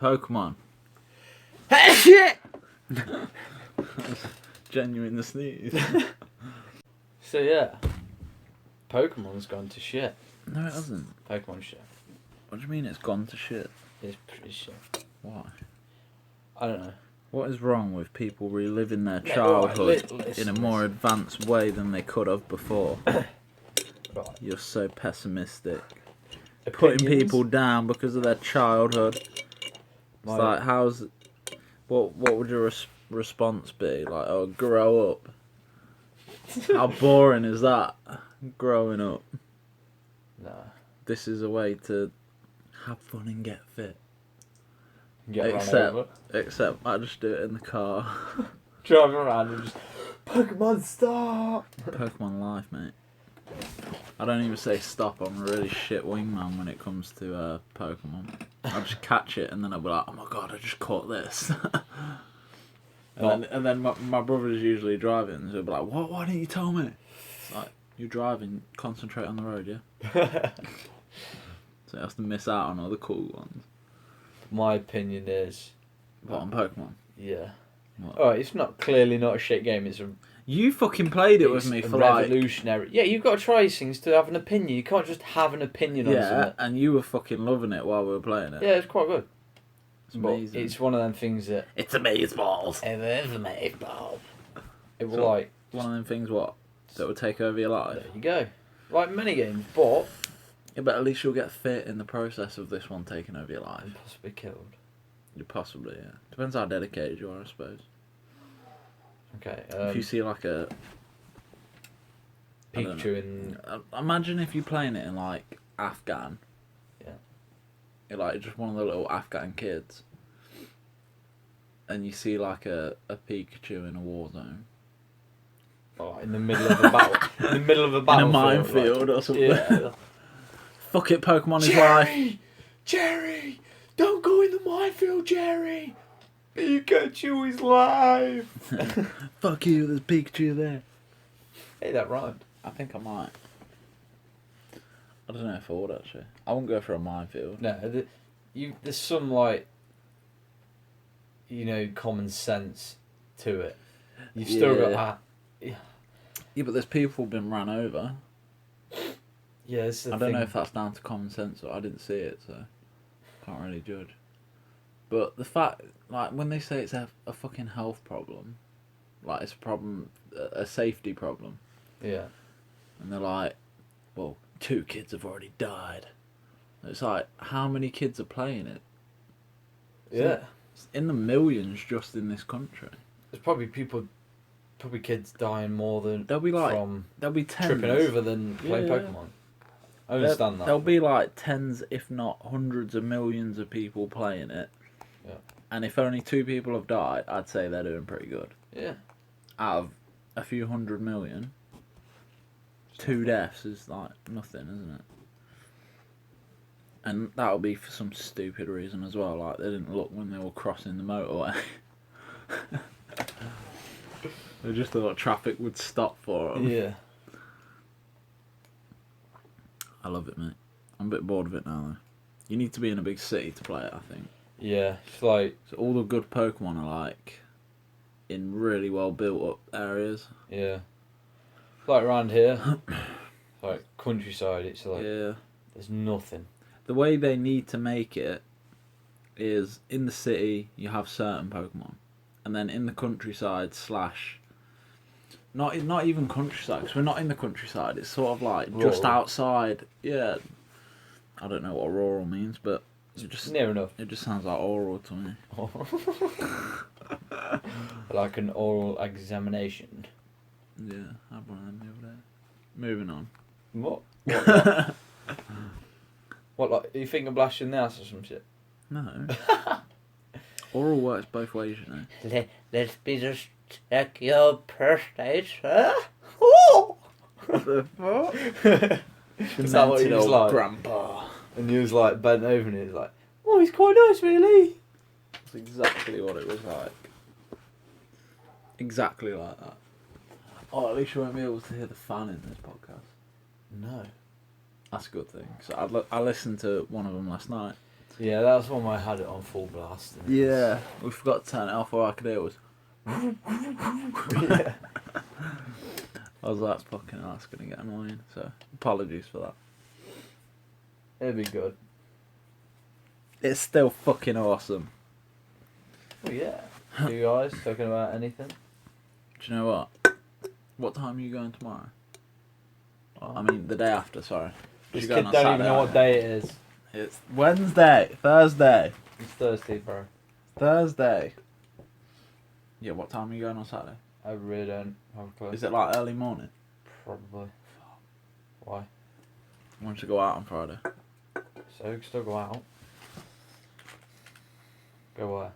Pokemon. Shit! Genuine sneeze. So yeah, Pokemon's gone to shit. No, it hasn't. Pokemon shit. What do you mean it's gone to shit? It's pretty shit. Why? I don't know. What is wrong with people reliving their Yeah, childhood alright, in a more advanced way than they could have before? Right. You're so pessimistic. Putting people down because of their childhood. It's like, how's... What would your response be? Like, oh, grow up. How boring is that? Growing up. Nah. This is a way to have fun and get fit. Get run over. Except I just do it in the car. Driving around and just... Pokemon stop! Pokemon life, mate. I don't even say stop. I'm a really shit wingman when it comes to Pokemon. I'll just catch it and then I'll be like, oh my god, I just caught this. and then my brother's usually driving, so he'll be like, what? Why didn't you tell me? It's like, you're driving, concentrate on the road, yeah? So he has to miss out on all the cool ones. My opinion is... What, on Pokemon? Yeah. What? Alright, it's clearly not a shit game, it's a... You fucking played it with me for revolutionary. Yeah, you've got to try these things to have an opinion. You can't just have an opinion on something. Yeah, and you were fucking loving it while we were playing it. Yeah, it's quite good. It's amazing. But it's one of them things that... It's amazeballs. It is amazeballs. It will So, like... One of them things, what? That would take over your life? There you go. Like many games, but... Yeah, but at least you'll get fit in the process of this one taking over your life. And possibly killed. You possibly, yeah. Depends how dedicated you are, I suppose. Okay. If you see like a... Pikachu in... Imagine if you're playing it in like Afghan. Yeah. You're like just one of the little Afghan kids. And you see like a Pikachu in a war zone. Oh, in the middle of a battle. In the middle of a battle. In a minefield or something. Yeah. Fuck it, Pokemon is life. Jerry! Don't go in the minefield, Jerry! Pikachu is live! Fuck you, there's Pikachu there. Hey, that rhymed. I think I might. I don't know if I would actually. I wouldn't go for a minefield. No, there's some like, common sense to it. You've still got Yeah, but there's people been run over. Yeah, it's the I don't thing. know if that's down to common sense or I didn't see it, so can't really judge. But the fact, like, when they say it's a fucking health problem, like it's a problem, a safety problem. Yeah. And they're like, well, 2 kids have already died. It's like, how many kids are playing it? Yeah. It's in the millions just in this country. There's probably kids dying more than There'll be like, from there'll be tens. tripping over than playing Yeah. Pokemon. I understand that. There'll be like tens, if not hundreds of millions of people playing it. Yeah. And if only 2 people have died, I'd say they're doing pretty good. Yeah. Out of a few 100 million, 2 deaths is like nothing, isn't it? And that'll be for some stupid reason as well, like they didn't look when they were crossing the motorway. They just thought traffic would stop for them. Yeah. I love it, mate. I'm a bit bored of it now, though. You need to be in a big city to play it, I think. Yeah, it's like... So all the good Pokemon are, like, in really well built up areas. Yeah. Like around here, like countryside, it's like... Yeah. There's nothing. The way they need to make it is, in the city, you have certain Pokemon. And then in the countryside / Not even countryside, because we're not in the countryside. It's sort of like rural. just outside. Yeah. I don't know what rural means, but it just Near enough. it just sounds like oral to me. Like an oral examination. Yeah, I had one of them the other day. Moving on. What? What, what, like, are you thinking of blasting the ass or some shit? No. Oral works both ways, you know. Let me just check your prostate, sir. Oh! What the fuck? Is that what he was like? Grandpa. And he was like bent over and he was like, oh, he's quite nice, really. That's exactly what it was like. Exactly like that. Oh, at least you won't be able to hear the fan in this podcast. No. That's a good thing. So I listened to one of them last night. Yeah, that's when I had it on full blast. Yeah, we forgot to turn it off. All I could hear was. Yeah. I was like, fucking hell, that's gonna get annoying. So apologies for that. It'd be good. It's still fucking awesome. Oh yeah. You guys talking about anything? Do you know what? What time are you going tomorrow? Oh, I mean, the day after. Sorry. This You're going kid on don't Saturday, even know what aren't day it is. you? It's Wednesday, Thursday, It's Thursday, bro. Thursday. Yeah, what time are you going on Saturday? I really don't have a clue. Is it like early morning? Probably. Why? I want to go out on Friday. So you can still go out. Go where?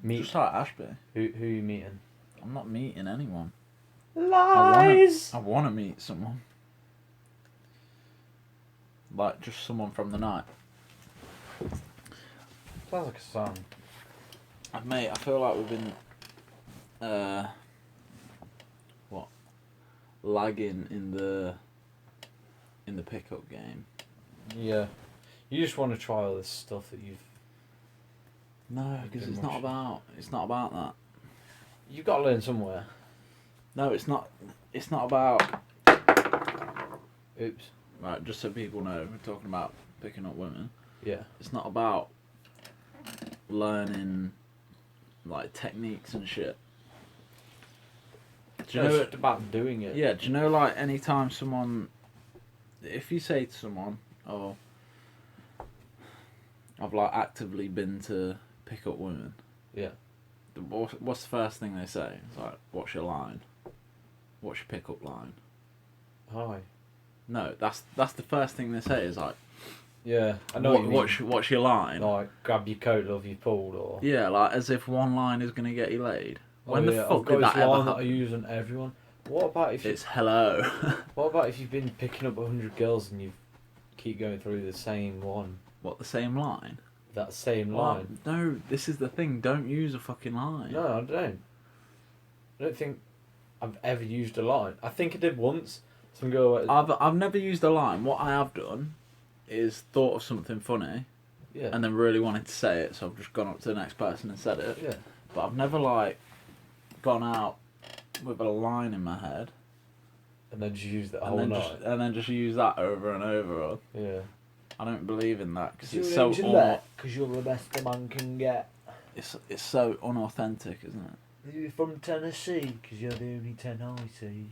Meet. Just like Ashby. Who are you meeting? I'm not meeting anyone. Lies. I want to meet someone. Like just someone from the night. Sounds like a song. Mate, I feel like we've been lagging in the pickup game. Yeah. You just want to try all this stuff that you've. No, because it's not about that. You've got to learn somewhere. No, it's not about. Oops. Right, just so people know, we're talking about picking up women. Yeah. It's not about learning like techniques and shit. Do you know? It's about doing it. Yeah, do you know, like, anytime someone, if you say to someone, oh, I've, like, actively been to pick up women. Yeah. What's the first thing they say? It's like, what's your line? What's your pickup line? Hi. No, that's the first thing they say is like, Yeah, I know what you mean. what's your line? Like, grab your coat, love you pulled, or... Yeah, like, as if one line is going to get you laid. When the fuck I've got did that this ever line that I happen? use on everyone. What about if It's hello. What about if you've been picking up 100 girls and you keep going through the same one? What, the same line? That same Well, line? no, this is the thing. Don't use a fucking line. No, I don't. I don't think I've ever used a line. I think I did once. Some girl went, I've never used a line. What I have done is thought of something funny yeah. and then really wanted to say it, so I've just gone up to the next person and said it. Yeah. But I've never, like, gone out with a line in my head And then just use that and whole then night. just use that over and over. Yeah. I don't believe in that because it's You're so because you're the best a man can get. it's so unauthentic, isn't it? You're from Tennessee because you're the only Tennessee.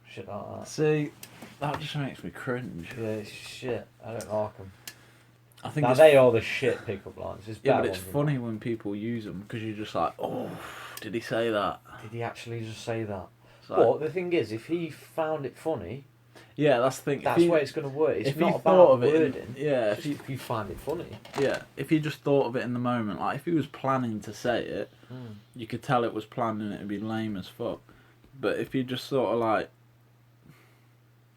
Shit like that. See, that just makes me cringe. Yeah, it's shit. I don't like them. I think Now it's, they are the shit pickup lines. There's yeah, but better it's ones funny when people use them because you're just like, oh, did he say that? than that. Did he actually just say that? It's like, But the thing is, if he found it funny, yeah, that's the thing. that's where it's going to work. It's if not you about thought of it, wording. yeah, Just if you find it funny. if he just thought of it in the moment, like if he was planning to say it, you could tell it was planned and it'd be lame as fuck. But if he just sort of like,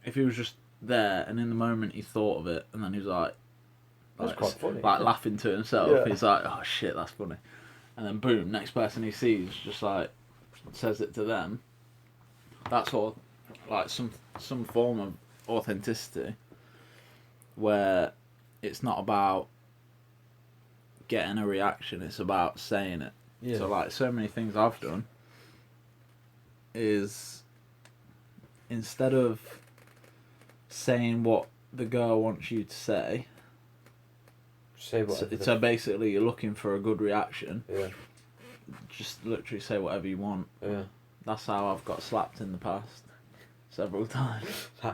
if he was just there and in the moment he thought of it and then he was like, That's quite funny. like laughing to himself, Yeah. he's like, oh shit, that's funny. And then boom, next person he sees just like says it to them. That's all, like some form of authenticity where it's not about getting a reaction, it's about saying it. Yeah. So like so many things I've done is instead of saying what the girl wants you to say, Say whatever. so basically you're looking for a good reaction, Yeah. just literally say whatever you want. Yeah. That's how I've got slapped in the past several times. I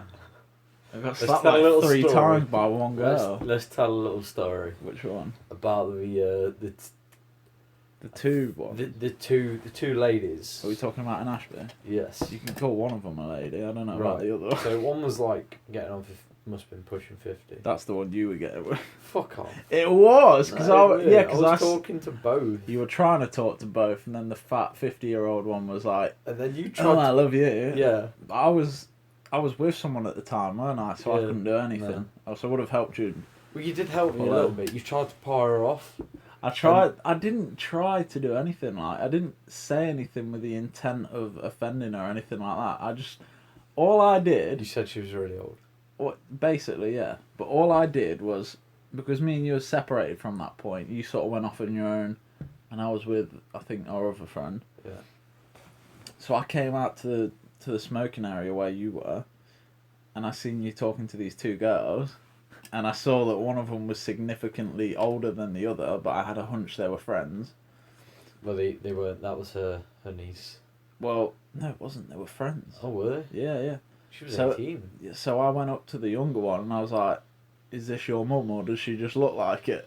got Let's slapped tell a like little 3 story. times by one girl. Let's tell a little story Which one? about The two one. the two ladies. Are we talking about an Ashby? Yes. You can call one of them a lady. I don't know about Right. the other one. So one was like getting on, must have been pushing 50. That's the one you were getting with. Fuck off. It was because No, I was I talking to both, you were trying to talk to both, and then the fat 50-year-old one was like, and then you "Oh, I tried. love you." Yeah. I was with someone at the time, weren't I? So I Yeah, couldn't do anything. Else I would have helped you. Well, you did help me a Well, little bit. You tried to par her off. I tried. I didn't try to do anything like. I didn't say anything with the intent of offending her or anything like that. all I did. You said she was really old. What basically, yeah. But all I did was because me and you were separated from that point. You sort of went off on your own, and I was with, I think, our other friend. Yeah. So I came out to the smoking area where you were, and I seen you talking to these two girls, and I saw that one of them was significantly older than the other, but I had a hunch they were friends. Well, they were. That was her niece. Well, no, it wasn't. They were friends. Oh, were they? Yeah, yeah. She was So- 18. So I went up to the younger one, and I was like, "Is this your mum, or does she just look like it?"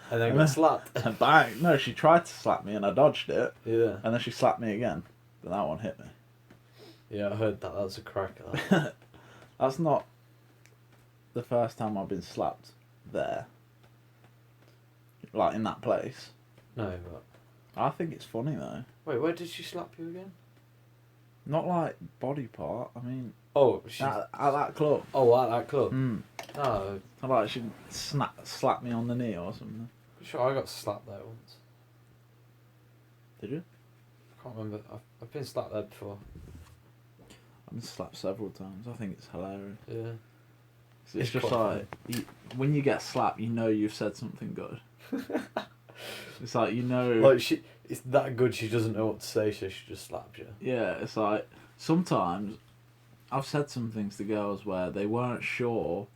And then got slapped. And bang! No, she tried to slap me, and I dodged it, Yeah. and then she slapped me again. But that one hit me. Yeah, I heard that. That was a crack. That. That's not the first time I've been slapped there. Like in that place. No, but I think it's funny though. wait, where did she slap you again? Not like body part. I mean, Oh, at that club. Oh, at that club. Mm. No, I like she slap me on the knee or something. I'm sure I got slapped there once. Did you? I can't remember. I've been slapped there before. I've been slapped several times. I think it's hilarious. Yeah. It's It's just quite like when you get slapped, you know you've said something good. It's like you know. Like it's that good. She doesn't know what to say, so she just slaps you. Yeah, it's like sometimes I've said some things to girls where they weren't sure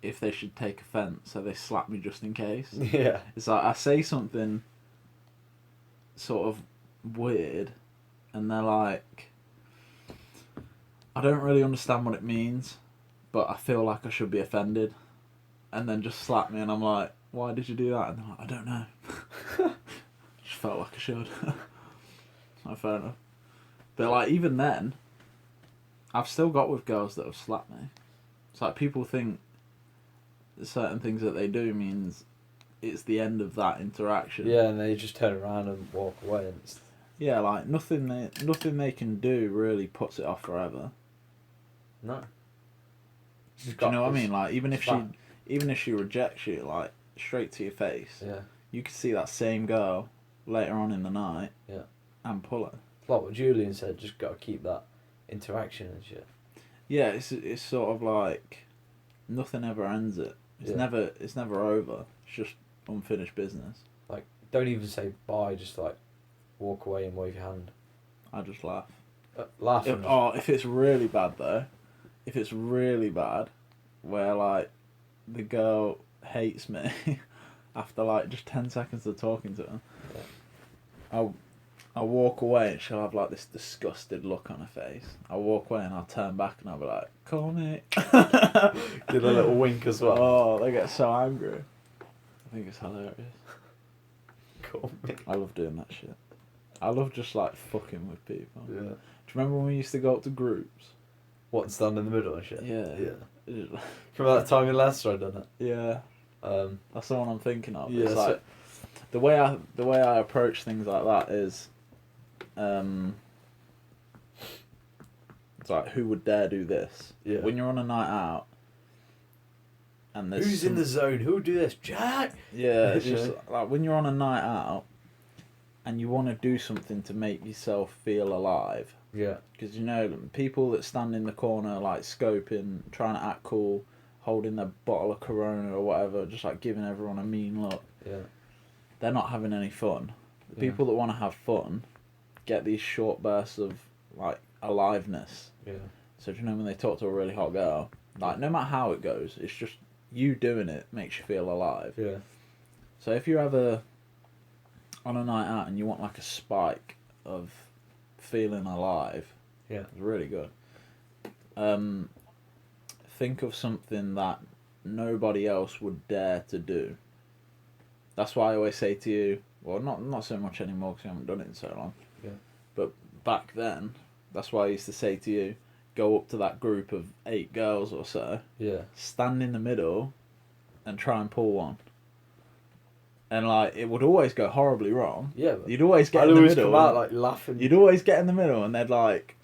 if they should take offence, so they slap me just in case. Yeah. It's like I say something sort of weird, and they're like, I don't really understand what it means, but I feel like I should be offended, and then just slap me, and I'm like, why did you do that? And they're like, I don't know. Just felt like I should. Like, fair enough. But like even then, I've still got with girls that have slapped me. It's like people think certain things that they do means it's the end of that interaction. Yeah, and they just turn around and walk away. And it's... Yeah, like nothing they can do really puts it off forever. No. Do you know what I mean? Like even if slap. she rejects you, like straight to your face, Yeah. you could see that same girl later on in the night. Yeah. And pull her. Like what Julian said, just got to keep that interaction and shit. Yeah, it's sort of like nothing ever ends it. It's never over. It's just unfinished business. Like, don't even say bye. Just like walk away and wave your hand. I just laugh. Laugh. If it's really bad though, if it's really bad, where like the girl hates me after like just 10 seconds of talking to her, Yeah. I'll walk away and she'll have like this disgusted look on her face. I'll walk away and I'll turn back and I'll be like, call me. Give a little wink as well. Oh, they get so angry. I think it's hilarious. Call me. I love doing that shit. I love just like fucking with people. Yeah. Do you remember when we used to go up to groups? What, stand in the middle and shit? Yeah. Yeah. Remember that time in Leicester I done it? Yeah. Um, That's the one I'm thinking of. Yeah, It's so- like the way I approach things like that is, it's like who would dare do this? Yeah. When you're on a night out, and there's who's in the zone? Who would do this? Jack! yeah, it's You just know? like when you're on a night out, and you want to do something to make yourself feel alive. Yeah. Because you know people that stand in the corner like scoping, trying to act cool, holding their bottle of Corona or whatever, just like giving everyone a mean look. Yeah. They're not having any fun. The Yeah. people that want to have fun get these short bursts of like aliveness. Yeah. So do you know when they talk to a really hot girl, like no matter how it goes, it's just you doing it makes you feel alive. Yeah. So if you're ever on a night out and you want like a spike of feeling alive, Yeah. it's really good. Think of something that nobody else would dare to do. That's why I always say to you, well, not so much anymore because I haven't done it in so long. Yeah. But back then, that's why I used to say to you, go up to that group of 8 girls or so, Yeah. stand in the middle, and try and pull one. And like it would always go horribly wrong. Yeah. But You'd always get I'd in the always middle. come out like laughing. You'd always get in the middle, and they'd like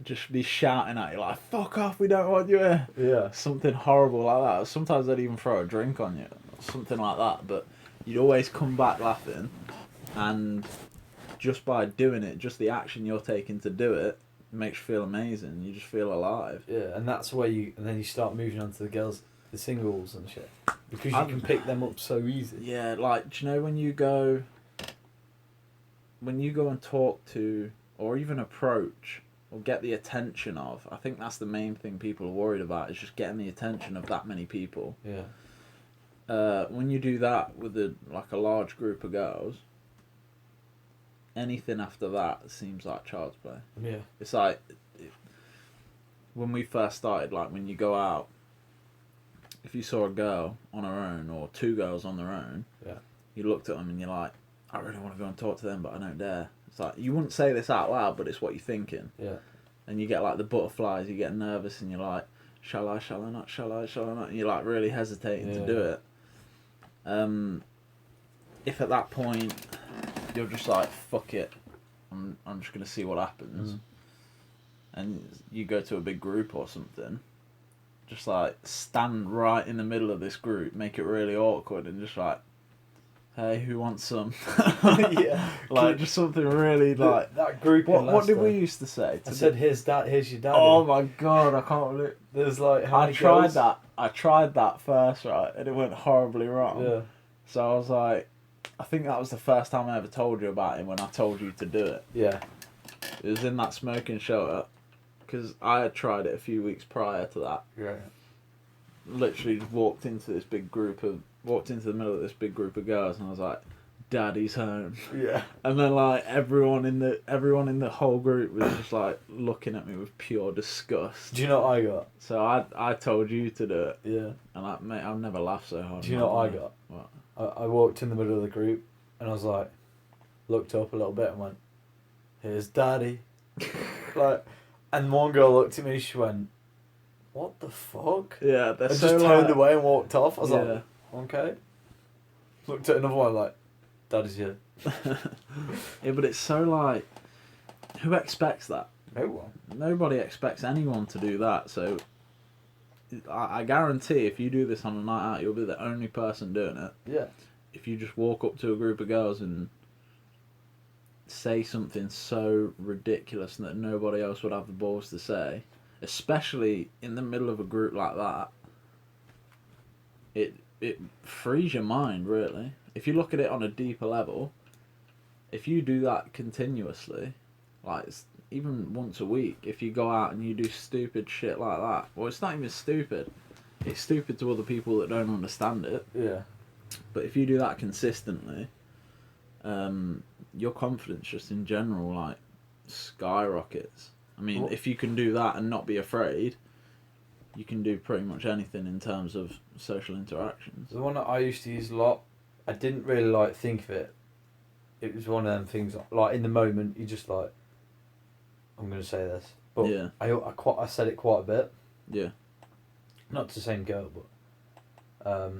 just be shouting at you like, "Fuck off! We don't want you here." Yeah. Something horrible like that. Sometimes they'd even throw a drink on you, something like that. But you'd always come back laughing, and just by doing it, just the action you're taking to do it, makes you feel amazing. You just feel alive. Yeah, and that's where and then you start moving on to the girls the singles and shit because you can pick them up so easy. Yeah, like, do you know when you go and talk to, or even approach, or get the attention of, I think that's the main thing people are worried about, is just getting the attention of that many people. Yeah. When you do that with a large group of girls, anything after that seems like child's play. Yeah. It's like, when we first started, like, when you go out, if you saw a girl on her own, or two girls on their own, yeah, you looked at them and you're like, I really want to go and talk to them, but I don't dare. It's like, you wouldn't say this out loud, but it's what you're thinking. Yeah. And you get, like, the butterflies, you get nervous, and you're like, shall I not, shall I not? And you're, like, really hesitating to do it. If at that point you're just like, fuck it, I'm just going to see what happens, and you go to a big group or something, just, like, stand right in the middle of this group, make it really awkward, and just, like, hey, who wants some? Yeah. Like, just something really, like... That group What did we used to say? I said, here's your daddy. Oh my god, I can't believe... There's, like, how many I girls? tried that first, right, and it went horribly wrong. Yeah. So I was like... I think that was the first time I ever told you about him, when I told you to do it. Yeah. It was in that smoking shelter, because I had tried it a few weeks prior to that. Yeah. Literally just walked into the middle of this big group of girls, and I was like, Daddy's home. Yeah. And then, like, everyone in the whole group was just, like, looking at me with pure disgust. Do you know what I got? So I told you to do it. Yeah. And mate, I've never laughed so hard. Do you know what I got? What? I walked in the middle of the group, and I was like, looked up a little bit and went, here's Daddy. Like, and one girl looked at me, she went, what the fuck? Yeah, they're I so, just turned away and walked off. I was yeah. like, okay. Looked at another one like, Daddy's here. Yeah, but it's so, like, who expects that? No one. Nobody expects anyone to do that, so I guarantee if you do this on a night out, you'll be the only person doing it. Yeah. If you just walk up to a group of girls and say something so ridiculous that nobody else would have the balls to say, especially in the middle of a group like that, it frees your mind, really. If you look at it on a deeper level, if you do that continuously, like, even once a week, if you go out and you do stupid shit like that, well, it's not even stupid. It's stupid to other people that don't understand it. Yeah. But if you do that consistently, your confidence just in general, like, skyrockets. I mean, What? if you can do that and not be afraid, you can do pretty much anything in terms of social interactions. The one that I used to use a lot, I didn't really, like, think of it. It was one of them things, like, in the moment, you just, like, I'm going to say this. But Yeah. I said it quite a bit. Yeah. Not to the same girl, but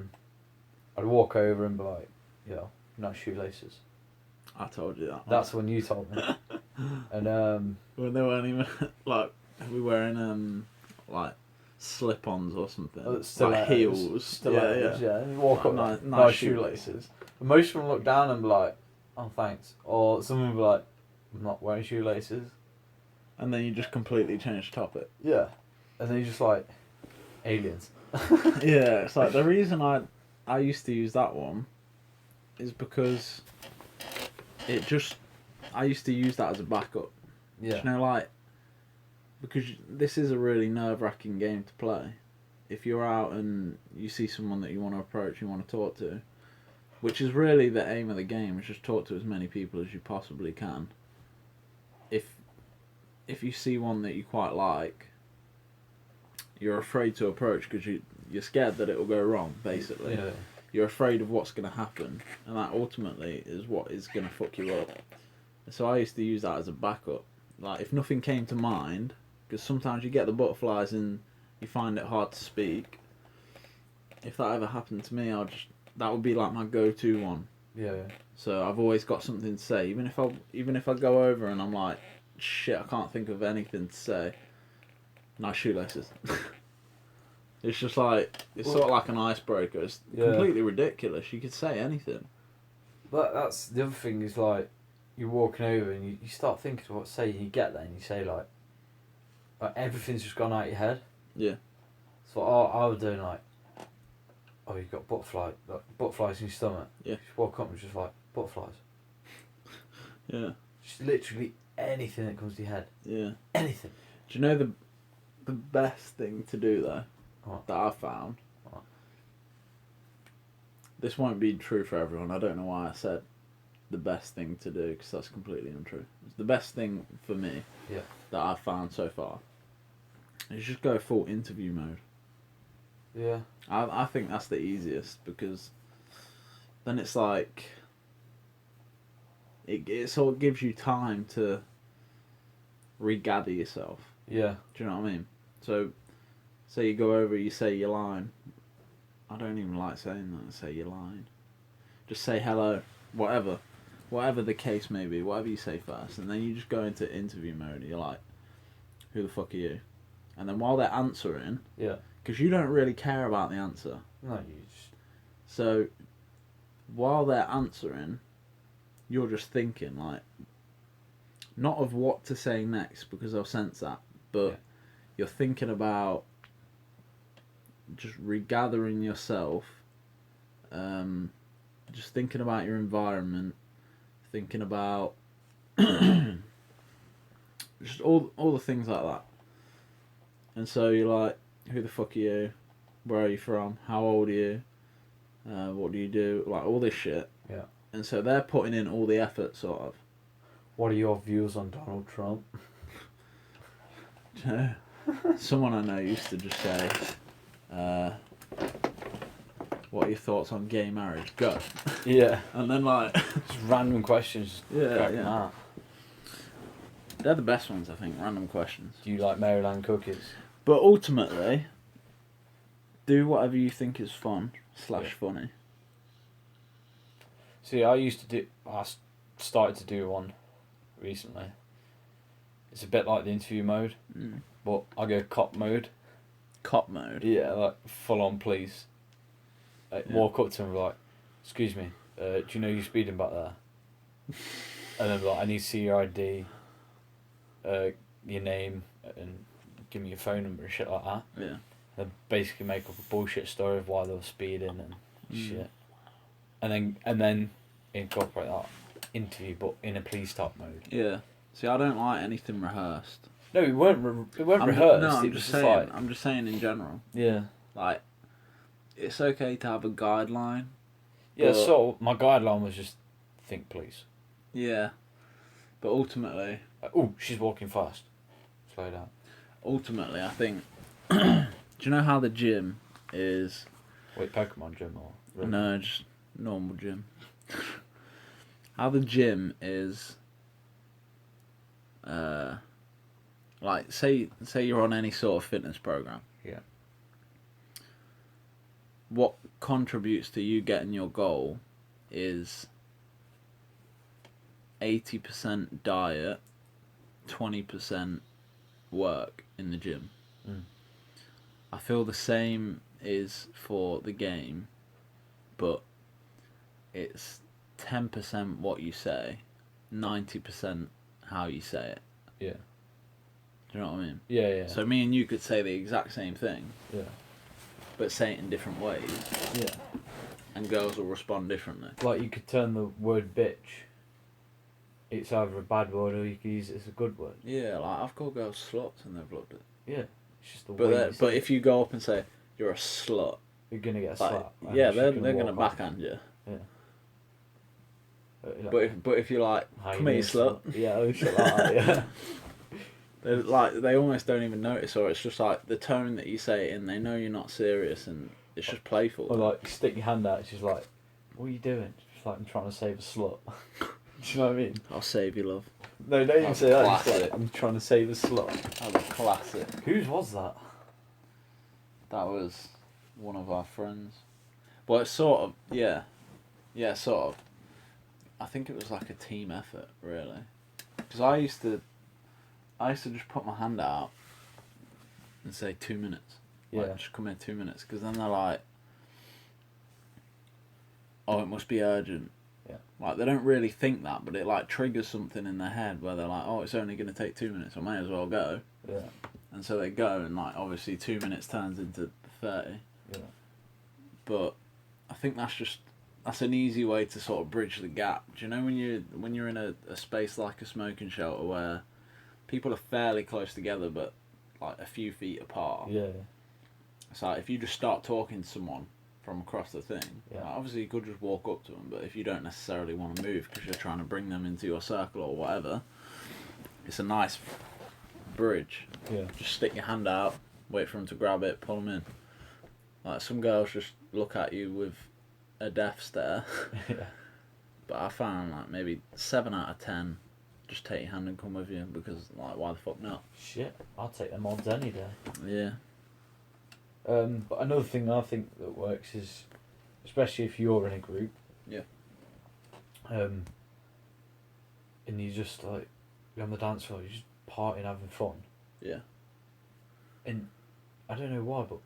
I'd walk over and be like, yo, no shoelaces. I told you that. That's when you told me. And when they weren't even, like, we wearing, like, slip-ons or something. Like heels. Stilettos, yeah. And you walk up, Nice no shoelaces. shoelaces. And most of them look down and be like, oh, thanks. Or someone would be like, I'm not wearing shoelaces. And then you just completely change the topic. Yeah. And then you're just like, aliens. Yeah, it's like, the reason I used to use that one is because I used to use that as a backup. Yeah. You know, like, because this is a really nerve-wracking game to play. If you're out and you see someone that you want to approach, you want to talk to, which is really the aim of the game, is just talk to as many people as you possibly can. If you see one that you quite like, you're afraid to approach because you're scared that it will go wrong, basically. Yeah. You're afraid of what's going to happen, and that ultimately is what is going to fuck you up. So I used to use that as a backup. Like, if nothing came to mind, because sometimes you get the butterflies and you find it hard to speak. If that ever happened to me, that would be like my go-to one. Yeah. So I've always got something to say, even if I go over and I'm like, shit, I can't think of anything to say. Nice shoelaces. It's just like, it's sort of like an icebreaker. It's completely ridiculous. You could say anything. But that's the other thing is, like, you're walking over and you start thinking of what to say, and you get there and you say, like everything's just gone out of your head. Yeah. So I was doing, like, oh, you've got butterflies in your stomach. Yeah. Just woke up and just like, butterflies. Yeah. Just literally anything that comes to your head. Yeah. Anything. Do you know the best thing to do though? What? That I found. What? This won't be true for everyone. I don't know why I said the best thing to do, because that's completely untrue. It's the best thing for me. Yeah. That I've found so far. Is just go full interview mode. Yeah. I think that's the easiest, because then it's like it sort of gives you time to regather yourself. Yeah. Do you know what I mean? So, say you go over, you say your line. I don't even like saying that. Say your line. Just say hello, whatever the case may be, whatever you say first, and then you just go into interview mode. You're like, who the fuck are you? And then while they're answering, Yeah. because you don't really care about the answer. No, you just... So, while they're answering, you're just thinking, like, not of what to say next, because they'll sense that, but Yeah. you're thinking about just regathering yourself, just thinking about your environment, thinking about just all the things like that. And so you're like, who the fuck are you? Where are you from? How old are you? What do you do? Like, all this shit. Yeah. And so they're putting in all the effort, sort of. What are your views on Donald Trump? Someone I know used to just say, what are your thoughts on gay marriage? Go. Yeah. And then, like... Just random questions. Yeah. They're the best ones, I think, random questions. Do you like Maryland cookies? But ultimately, do whatever you think is fun / funny. See, I started to do one recently. It's a bit like the interview mode, but I go cop mode. Cop mode? Yeah, like full on police. Walk up to him and be like, excuse me, do you know you're speeding back there? And then be like, I need to see your ID, your name, and give me your phone number and shit like that. Yeah. And basically make up a bullshit story of why they were speeding and shit. And then incorporate that interview, but in a police type mode. Yeah. See, I don't like anything rehearsed. No, it weren't rehearsed. No, I'm just saying. Like, I'm just saying in general. yeah. Like, it's okay to have a guideline. Yeah, but, so my guideline was just think police. Yeah. But ultimately... Oh, she's walking fast. Slow down. Ultimately, I think... do you know how the gym is... Wait, Pokemon gym or... No, just normal gym. How the gym is... like, say you're on any sort of fitness program. Yeah. What contributes to you getting your goal is 80% diet, 20% work in the gym. I feel the same is for the game, but it's 10% what you say, 90% how you say it. Yeah. Do you know what I mean? Yeah, yeah. So me and you could say the exact same thing, yeah. but say it in different ways, Yeah. and girls will respond differently. Like, you could turn the word bitch. It's either a bad word or you could use it as a good word. Yeah, like, I've called girls sluts and they've loved it. Yeah. It's just the way you say But it. if you go up and say, you're a slut, You're going to get a like, slap. and yeah, she's they're gonna going to walk off. backhand you. Yeah. But if you're like, How come you here, doing, slut. Yeah, oh shit like that, yeah. They almost don't even notice, or it's just like the tone that you say it in, they know you're not serious and it's just playful. Or like, you stick your hand out, she's like, what are you doing? She's like, I'm trying to save a slut. Do you know what I mean? I'll save you, love. No, don't even That's say that. It's classic. like, I'm trying to save a slut. That was a classic. Whose was that? That was one of our friends. Well, it's sort of, yeah, sort of. I think it was like a team effort, really. Because I used to just put my hand out and say 2 minutes. Like, Yeah. just come in 2 minutes. Because then they're like, oh, it must be urgent. Yeah. Like, they don't really think that, but it, like, triggers something in their head where they're like, oh, it's only going to take 2 minutes, I may as well go. Yeah. And so they go, and, like, obviously 2 minutes turns into 30. Yeah. but I think that's an easy way to sort of bridge the gap. Do you know when you're in a space like a smoking shelter where people are fairly close together but like a few feet apart? Yeah. So if you just start talking to someone from across the thing, Yeah. like, obviously you could just walk up to them, but if you don't necessarily want to move because you're trying to bring them into your circle or whatever, it's a nice bridge. Yeah. Just stick your hand out, wait for them to grab it, pull them in. Like some girls just look at you with a death stare. Yeah. But I found like maybe 7 out of 10 just take your hand and come with you because like why the fuck not? Shit, I'll take them odds any day. Yeah. But another thing I think that works is, especially if you're in a group. Yeah. And you just like you're on the dance floor, you're just partying, having fun. Yeah. And I don't know why, but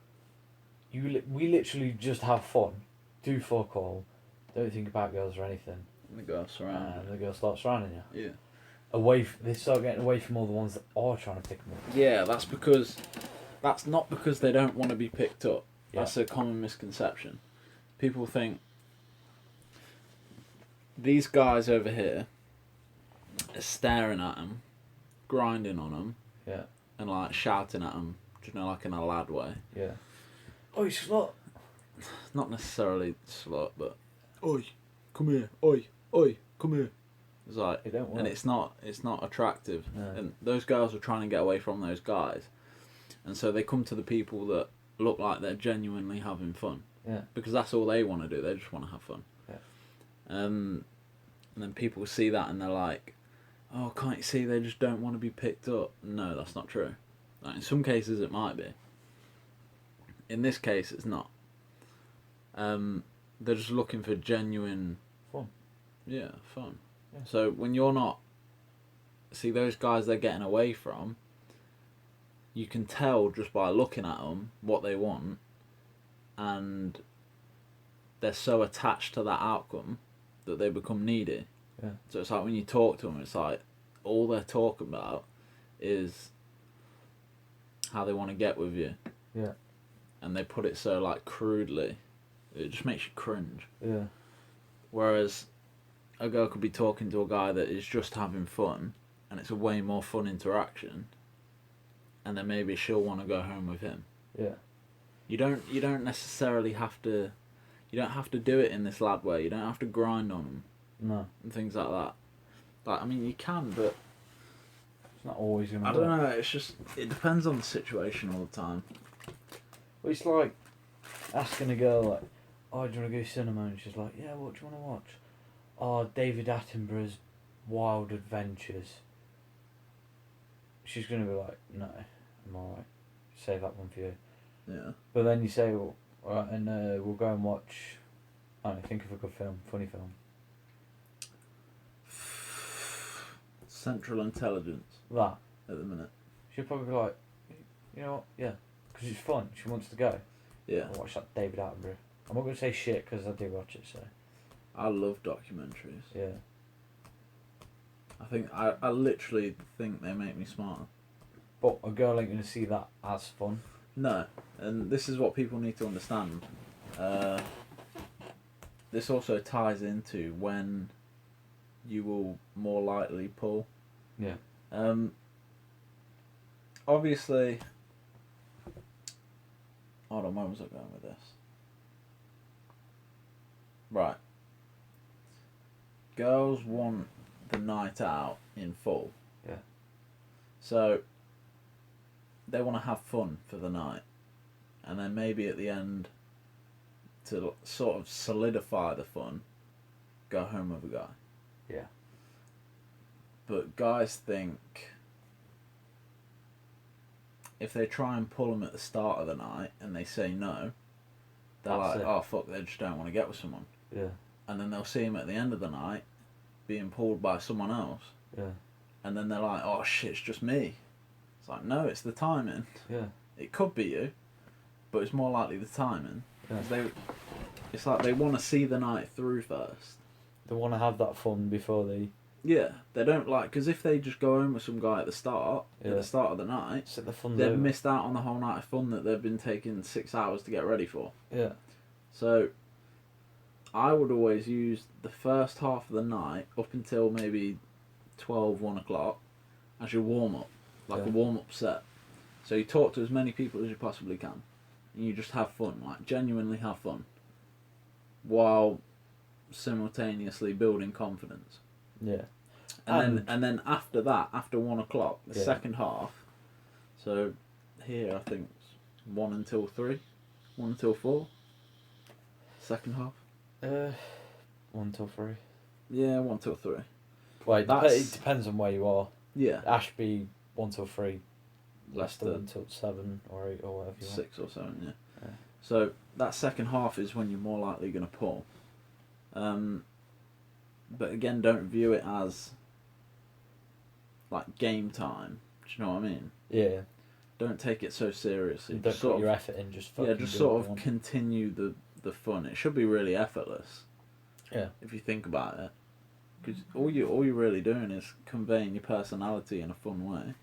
we literally just have fun, do fuck all, don't think about girls or anything. And the girls surround. And the girl starts surrounding you. Yeah. They start getting away from all the ones that are trying to pick them up. Yeah, that's not because they don't want to be picked up. Yeah. That's a common misconception. People think these guys over here are staring at them, grinding on them, yeah, and like shouting at them, you know, like in a lad way. Yeah. Oi, slut! Not necessarily slut, but oi, come here, oi, oi, come here. It's like, it don't work. And it's not attractive. No. And those girls are trying to get away from those guys, and so they come to the people that look like they're genuinely having fun. Yeah. Because that's all they want to do. They just want to have fun. Yeah. And then people see that and they're like, "Oh, can't you see they just don't want to be picked up?" No, that's not true. Like, in some cases it might be. In this case, it's not. They're just looking for genuine fun. Yeah, fun. Yeah. So when you're not, see those guys they're getting away from, you can tell just by looking at them what they want, and they're so attached to that outcome that they become needy. Yeah. So it's like when you talk to them, it's like all they're talking about is how they want to get with you. Yeah. And they put it so like crudely, it just makes you cringe. Yeah. Whereas a girl could be talking to a guy that is just having fun, and it's a way more fun interaction, and then maybe she'll want to go home with him. Yeah. You don't necessarily have to, you don't have to do it in this lad way. You don't have to grind on them. No. And things like that. Like, I mean, you can, but it's not always gonna. I don't know. It's just it depends on the situation all the time. Well, it's like asking a girl like, "Oh, do you want to go cinema?" And she's like, "Yeah, what do you want to watch?" "Oh, David Attenborough's Wild Adventures." She's gonna be like, "No, I'm alright. Save that one for you." Yeah. But then you say, "Well, alright, and we'll go and watch." I don't know, think of a good film, funny film. Central Intelligence. That. At the minute. She'll probably be like, "You know what? Yeah, because it's fun. She wants to go." Yeah. I'll watch that David Attenborough. I'm not gonna say shit because I do watch it. So. I love documentaries. Yeah. I literally think they make me smarter. But a girl ain't gonna see that as fun. No, and this is what people need to understand. This also ties into when you will more likely pull. Yeah. Obviously. Hold on, where was I going with this? Right. Girls want the night out in full. Yeah. So they want to have fun for the night, and then maybe at the end, to sort of solidify the fun, go home with a guy. Yeah. But guys think if they try and pull them at the start of the night and they say no, they're That's like, it. "Oh fuck, they just don't want to get with someone." Yeah. And then they'll see him at the end of the night being pulled by someone else. Yeah. And then they're like, "Oh shit, it's just me." It's like, no, it's the timing. Yeah. It could be you, but it's more likely the timing. Yeah. 'Cause it's like they want to see the night through first. They want to have that fun before they. Yeah, they don't like, because if they just go home with some guy at the start Yeah. of the night, Set the fun. they've missed out on the whole night of fun that they've been taking 6 hours to get ready for. Yeah. So I would always use the first half of the night up until maybe 12, 1 o'clock as your warm up, like a warm up set. So you talk to as many people as you possibly can, and you just have fun, like genuinely have fun, while simultaneously building confidence. Yeah. And then after that, after 1 o'clock, the second half. So here I think it's 1 until 3, 1 until 4. Second half. 1 till 3. Yeah, 1 till 3. Well, it depends on where you are. Yeah. Ashby 1 till 3. Leicester Leicester 1 till 7 or 8 or whatever you want. 6 or 7. Yeah. So that second half is when you're more likely going to pull. But again, don't view it as like game time. Do you know what I mean? Yeah. Don't take it so seriously. Don't put your effort in. Just fucking just sort of continue the fun. It should be really effortless. Yeah. If you think about it, because all you're really doing is conveying your personality in a fun way.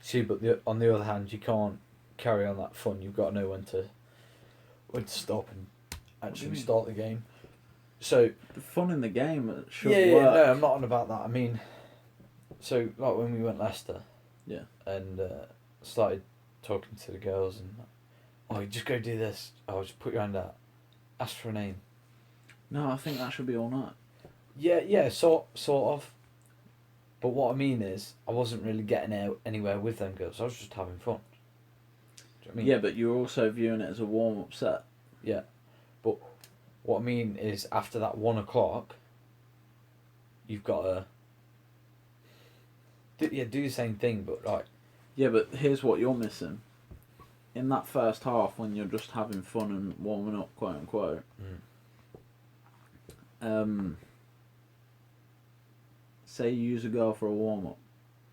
See, but on the other hand, you can't carry on that fun. You've got to know when to stop and actually start the game. So the fun in the game should work. Yeah, no, I'm not on about that. I mean, so like when we went Leicester, and started talking to the girls and, oh, you just go do this. Oh, just put your hand out, ask for a name. No, I think that should be all night. Yeah, sort of. But what I mean is, I wasn't really getting out anywhere with them girls. I was just having fun. Do you know what I mean? Yeah, but you're also viewing it as a warm-up set. Yeah. But what I mean is, after that 1 o'clock, you've got to do the same thing, but like... Yeah, but here's what you're missing. In that first half, when you're just having fun and warming up, quote-unquote, say you use a girl for a warm-up,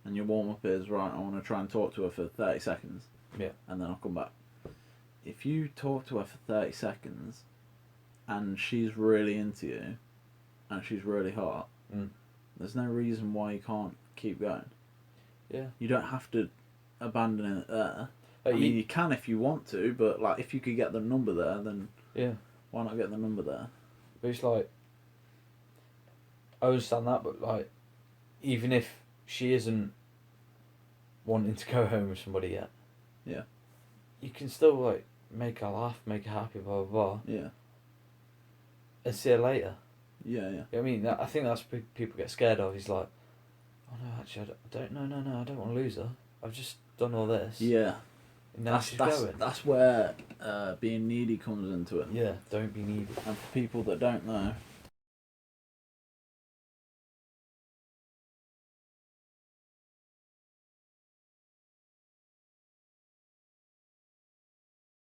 and your warm-up is, right, I want to try and talk to her for 30 seconds. Yeah. And then I'll come back. If you talk to her for 30 seconds, and she's really into you, and she's really hot, there's no reason why you can't keep going. Yeah. You don't have to abandon it there. I mean, you can if you want to, but like if you could get the number there, then why not get the number there? But it's like, I understand that, but like, even if she isn't wanting to go home with somebody yet, you can still like make her laugh, make her happy, blah blah blah. Yeah. And see her later. Yeah. You know what I mean? I think that's what people get scared of. He's like, oh no, actually, I don't I don't want to lose her. I've just done all this. Yeah. And now she's going. That's where being needy comes into it. Yeah, don't be needy. And for people that don't know,